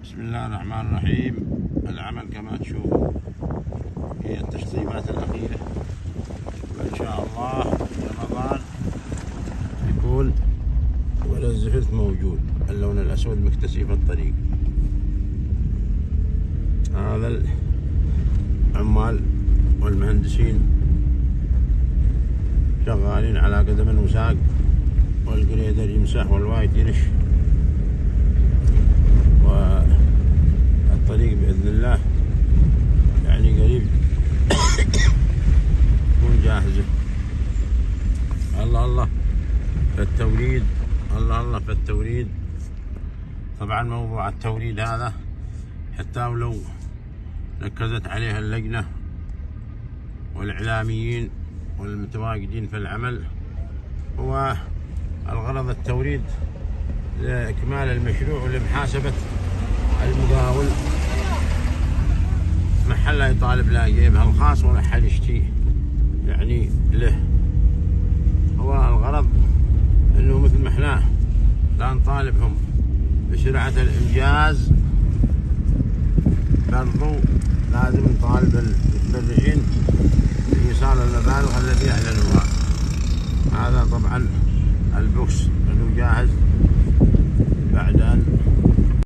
بسم الله الرحمن الرحيم. العمل كما تشوفوا هي التشطيبات الأخيرة، وإن شاء الله رمضان يكون ولا الزفت موجود، اللون الأسود مكتسي في الطريق. هذا العمال والمهندسين شغالين على قدم وساق، والجريدر يمسح والوايد يرش، والطريق بإذن الله يعني قريب تكون جاهزة. الله الله في التوريد، الله الله في التوريد. طبعا موضوع التوريد هذا حتى ولو ركزت عليها اللجنة والإعلاميين والمتواجدين في العمل، هو الغرض التوريد لإكمال المشروع ولمحاسبة المقاول، محل يطالب له جيبها الخاص ولا حد يشتي يعني له. هو الغرض انه مثل ما احنا لا نطالبهم بسرعة الانجاز، برضو لازم نطالب المتبرعين بإيصال المبالغ التي اعلنوها. هذا طبعا البوكس انه جاهز بعد ان